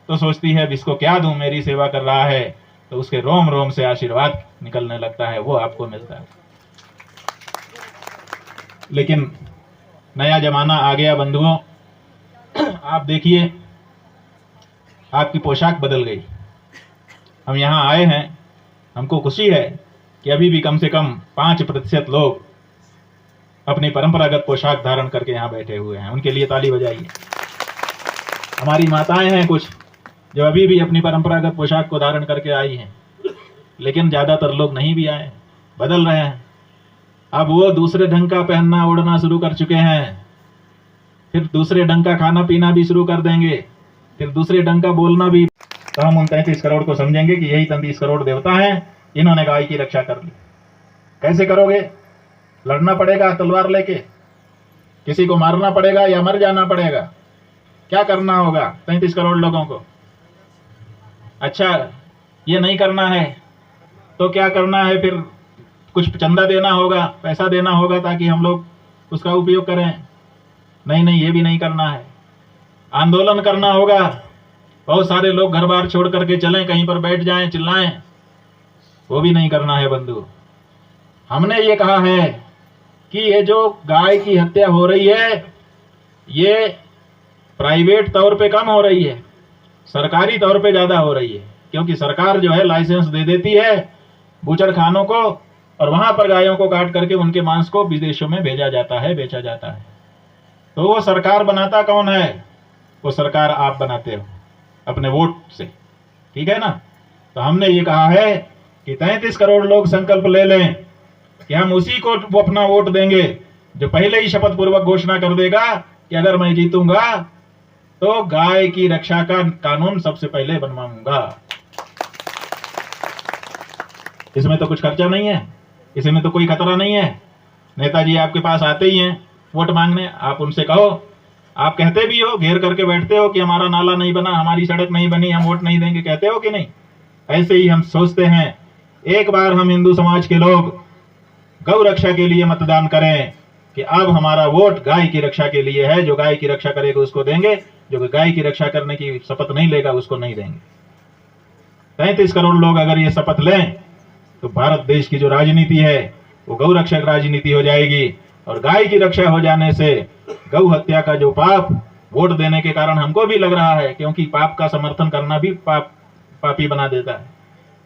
तो सोचती है इसको क्या दूं, मेरी सेवा कर रहा है, तो उसके रोम रोम से आशीर्वाद निकलने लगता है, वो आपको मिलता है। लेकिन नया जमाना आ गया बंधुओं, आप देखिए आपकी पोशाक बदल गई। हम यहाँ आए हैं, हमको खुशी है कि अभी भी कम से कम 5% लोग अपनी परंपरागत पोशाक धारण करके यहाँ बैठे हुए हैं, उनके लिए ताली बजाइए। हमारी माताएं हैं कुछ जो अभी भी अपनी परंपरागत पोशाक को धारण करके आई हैं, लेकिन ज़्यादातर लोग नहीं भी आए, बदल रहे हैं। अब वो दूसरे ढंग का पहनना ओढ़ना शुरू कर चुके हैं, फिर दूसरे ढंग का खाना पीना भी शुरू कर देंगे, फिर दूसरे ढंग का बोलना भी। तो हम उन 33 करोड़ को समझेंगे कि यही 33 करोड़ देवता हैं, इन्होंने गाय की रक्षा कर ली। कैसे करोगे? लड़ना पड़ेगा तलवार लेके, किसी को मारना पड़ेगा या मर जाना पड़ेगा? क्या करना होगा 33 करोड़ लोगों को? अच्छा, ये नहीं करना है तो क्या करना है? फिर कुछ चंदा देना होगा, पैसा देना होगा ताकि हम लोग उसका उपयोग करें। नहीं, ये भी नहीं करना है। आंदोलन करना होगा, बहुत सारे लोग घर बार छोड़ करके चलें, कहीं पर बैठ जाएं, चिल्लाएं, वो भी नहीं करना है बंधु। हमने ये कहा है कि ये जो गाय की हत्या हो रही है ये प्राइवेट तौर पे कम हो रही है, सरकारी तौर पे ज्यादा हो रही है, क्योंकि सरकार जो है लाइसेंस दे देती है बूचड़ खानों को, और वहां पर गायों को काट करके उनके मांस को विदेशों में भेजा जाता है, बेचा जाता है। तो वो सरकार बनाता कौन है? वो सरकार आप बनाते हो अपने वोट से, ठीक है ना? तो हमने ये कहा है कि 33 करोड़ लोग संकल्प ले लें कि हम उसी को वो अपना वोट देंगे जो पहले ही शपथ पूर्वक घोषणा कर देगा कि अगर मैं जीतूंगा तो गाय की रक्षा का कानून सबसे पहले बनवाऊंगा। इसमें तो कुछ खर्चा नहीं है, इसमें तो कोई खतरा नहीं है। नेताजी आपके पास आते ही हैं वोट मांगने, आप उनसे कहो, आप कहते भी हो, घेर करके बैठते हो कि हमारा नाला नहीं बना, हमारी सड़क नहीं बनी, हम वोट नहीं देंगे, कहते हो कि नहीं? ऐसे ही हम सोचते हैं एक बार हम हिंदू समाज के लोग गौ रक्षा के लिए मतदान करें कि अब हमारा वोट गाय की रक्षा के लिए है, जो गाय की रक्षा करेगा उसको देंगे, जो गाय की रक्षा करने की शपथ नहीं लेगा उसको नहीं देंगे। 33 करोड़ लोग अगर ये शपथ लें तो भारत देश की जो राजनीति है वो गौ रक्षक राजनीति हो जाएगी, और गाय की रक्षा हो जाने से गौ हत्या का जो पाप वोट देने के कारण हमको भी लग रहा है, क्योंकि पाप का समर्थन करना भी पापी बना देता है,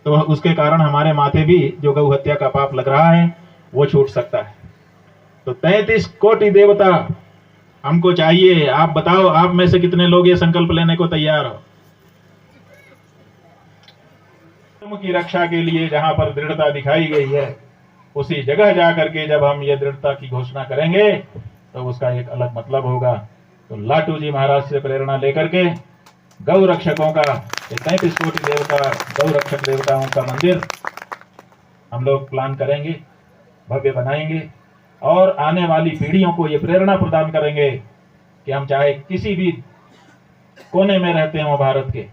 तो उसके कारण हमारे माथे भी जो गौ हत्या का पाप लग रहा है वो छूट सकता है। तो 33 कोटि देवता हमको चाहिए। आप बताओ, आप में से कितने लोग ये संकल्प लेने को तैयार हो? धर्म की रक्षा के लिए जहां पर दृढ़ता दिखाई गई है उसी जगह जाकर के जब हम ये दृढ़ता की घोषणा करेंगे तो उसका एक अलग मतलब होगा। तो लाटू जी महाराज से प्रेरणा लेकर के गौ रक्षकों का 33 कोटि देवता गौ रक्षक देवताओं का मंदिर हम लोग प्लान करेंगे, भव्य बनाएंगे, और आने वाली पीढ़ियों को ये प्रेरणा प्रदान करेंगे कि हम चाहे किसी भी कोने में रहते हो भारत के,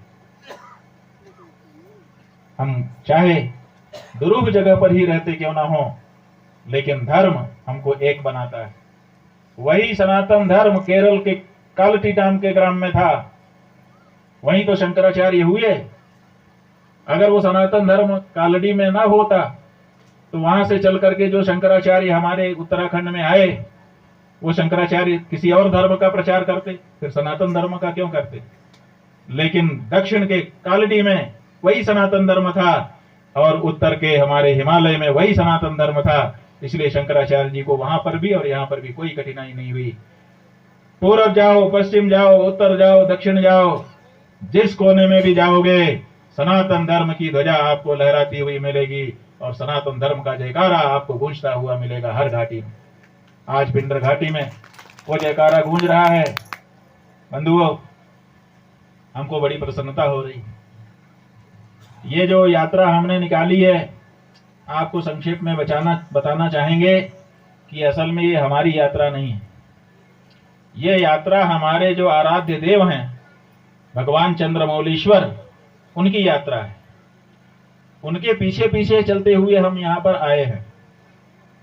हम चाहे दुरूह जगह पर ही रहते क्यों ना हो, लेकिन धर्म हमको एक बनाता है। वही सनातन धर्म केरल के कालटीटाम के ग्राम में था, वहीं तो शंकराचार्य हुए। अगर वो सनातन धर्म कालड़ी में ना होता तो वहां से चल करके जो शंकराचार्य हमारे उत्तराखंड में आए वो शंकराचार्य किसी और धर्म का प्रचार करते, फिर सनातन धर्म का क्यों करते? लेकिन दक्षिण के कालड़ी में वही सनातन धर्म था और उत्तर के हमारे हिमालय में वही सनातन धर्म था, इसलिए शंकराचार्य जी को वहां पर भी और यहाँ पर भी कोई कठिनाई नहीं हुई। पूरब जाओ, पश्चिम जाओ, उत्तर जाओ, दक्षिण जाओ, जिस कोने में भी जाओगे सनातन धर्म की ध्वजा आपको लहराती हुई मिलेगी और सनातन धर्म का जयकारा आपको गूंजता हुआ मिलेगा हर घाटी में। आज पिंडर घाटी में वो जयकारा गूंज रहा है। बंधुओं, हमको बड़ी प्रसन्नता हो रही। ये जो यात्रा हमने निकाली है आपको संक्षेप में बताना चाहेंगे कि असल में ये हमारी यात्रा नहीं है, ये यात्रा हमारे जो आराध्य देव हैं भगवान चंद्रमौलीश्वर उनकी यात्रा है। उनके पीछे पीछे चलते हुए हम यहाँ पर आए हैं।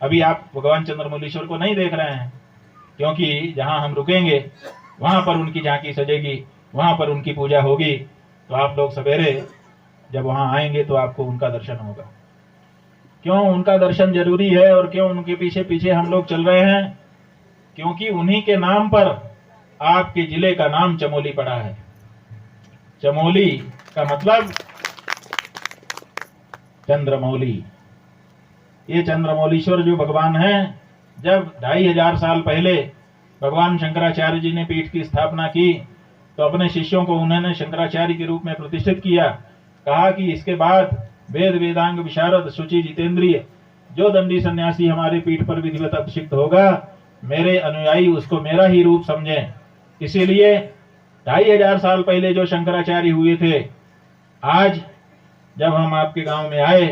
अभी आप भगवान चंद्रमौलीश्वर को नहीं देख रहे हैं, क्योंकि जहाँ हम रुकेंगे वहाँ पर उनकी झांकी सजेगी, वहाँ पर उनकी पूजा होगी। तो आप लोग सवेरे जब वहाँ आएंगे तो आपको उनका दर्शन होगा। क्यों उनका दर्शन जरूरी है और क्यों उनके पीछे पीछे हम लोग चल रहे हैं? क्योंकि उन्हीं के नाम पर आपके जिले का नाम चमोली पड़ा है। चमोली का मतलब चंद्रमौली। ये चंद्रमौलीश्वर जो भगवान हैं, जब 2500 साल पहले भगवान शंकराचार्य जी ने पीठ की स्थापना की तो अपने शिष्यों को उन्होंने शंकराचार्य के रूप में प्रतिष्ठित किया। कहा कि इसके बाद वेद वेदांग विशारद शुचि जितेंद्रिय जो दंडी सन्यासी हमारे पीठ पर विधिवत अभिषिक्त होगा, मेरे अनुयायी उसको मेरा ही रूप समझें। इसीलिए 2500 साल पहले जो शंकराचार्य हुए थे, आज जब हम आपके गांव में आए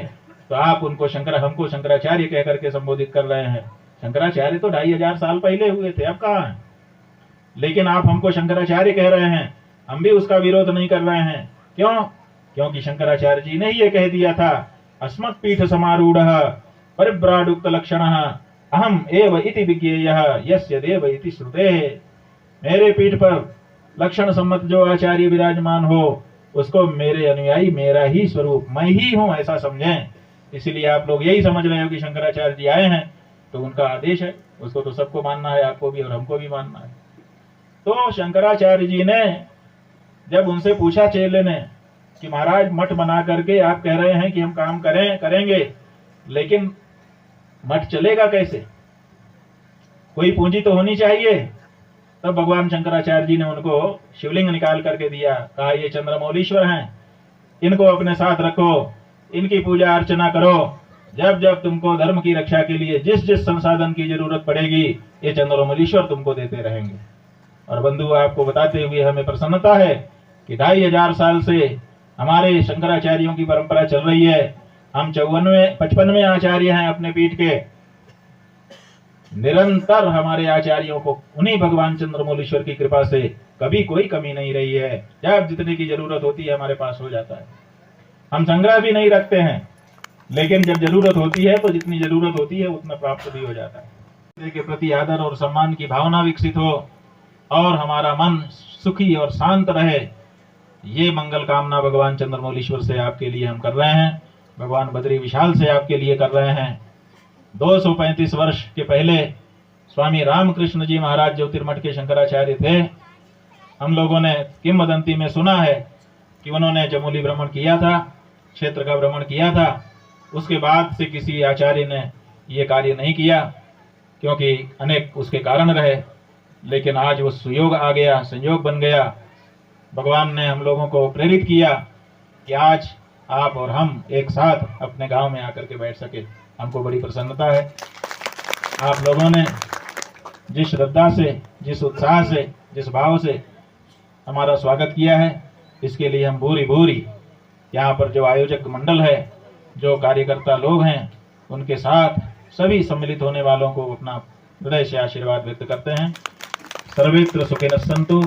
तो आप उनको हमको शंकराचार्य कह करके संबोधित कर रहे हैं। शंकराचार्य तो 2500 साल पहले हुए थे, अब कहाँ हैं? लेकिन आप हमको शंकराचार्य कह रहे हैं। हम भी उसका विरोध नहीं कर रहे हैं। क्यों? क्योंकि शंकराचार्य जी ने ये कह दिया था, अस्मत् पीठ समारूढ़ परिव्राडुक्त लक्षण अहम एव इति विज्ञेयः यस्य देव इति श्रुतेः। मेरे पीठ पर लक्षण सम्मत जो आचार्य विराजमान हो, उसको मेरे अनुयायी मेरा ही स्वरूप, मैं ही हूं, ऐसा समझें। इसलिए आप लोग यही समझ रहे हो कि शंकराचार्य जी आए हैं तो उनका आदेश है, उसको तो सबको मानना है, आपको भी और हमको भी मानना है। तो शंकराचार्य जी ने जब उनसे पूछा चेले ने कि महाराज मठ बना करके आप कह रहे हैं कि हम काम करेंगे, लेकिन मठ चलेगा कैसे? कोई पूंजी तो होनी चाहिए। तब भगवान शंकराचार्य जी ने उनको शिवलिंग निकाल करके दिया। कहा ये चंद्रमौलीश्वर हैं, इनको अपने साथ रखो, इनकी पूजा अर्चना करो। जब जब तुमको धर्म की रक्षा के लिए जिस जिस संसाधन की जरूरत पड़ेगी, ये चंद्रमौलीश्वर तुमको देते रहेंगे। और बंधु, आपको बताते हुए हमें प्रसन्नता है कि 2500 साल से हमारे शंकराचार्यों की परंपरा चल रही है। हम 55वें आचार्य हैं अपने पीठ के। निरंतर हमारे आचार्यों को उन्हीं भगवान चंद्रमौलीश्वर की कृपा से कभी कोई कमी नहीं रही है। जब जितने की जरूरत होती है हमारे पास हो जाता है। हम संग्रह भी नहीं रखते हैं, लेकिन जब जरूरत होती है तो जितनी जरूरत होती है उतना प्राप्त भी हो जाता है। के प्रति आदर और सम्मान की भावना विकसित हो और हमारा मन सुखी और शांत रहे, ये मंगल कामना भगवान चंद्रमौलीश्वर से आपके लिए हम कर रहे हैं, भगवान बद्री विशाल से आपके लिए कर रहे हैं। 235 वर्ष के पहले स्वामी रामकृष्ण जी महाराज ज्योतिर्मठ के शंकराचार्य थे। हम लोगों ने किंवदंती में सुना है कि उन्होंने चमोली भ्रमण किया था, क्षेत्र का भ्रमण किया था। उसके बाद से किसी आचार्य ने ये कार्य नहीं किया, क्योंकि अनेक उसके कारण रहे। लेकिन आज वो सुयोग आ गया, संयोग बन गया। भगवान ने हम लोगों को प्रेरित किया कि आज आप और हम एक साथ अपने गांव में आकर के बैठ सके। हमको बड़ी प्रसन्नता है। आप लोगों ने जिस श्रद्धा से, जिस उत्साह से, जिस भाव से हमारा स्वागत किया है, इसके लिए हम भूरी भूरी यहाँ पर जो आयोजक मंडल है, जो कार्यकर्ता लोग हैं, उनके साथ सभी सम्मिलित होने वालों को अपना हृदय से आशीर्वाद व्यक्त करते हैं। सर्वेत्र सुखिनः सन्तु,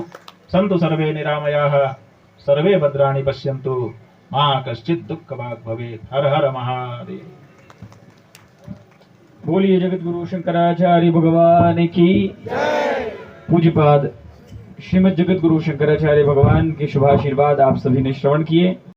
सन्तु सर्वे निरामयाः, सर्वे भद्राणि पश्यन्तु, मा कश्चित् दुःखभाग् भवेत्। हर हर महादेव। बोलिए जगत गुरु शंकराचार्य भगवान की पूज्यपाद श्रीमद जगत गुरु शंकराचार्य भगवान के शुभाशीर्वाद आप सभी ने श्रवण किए।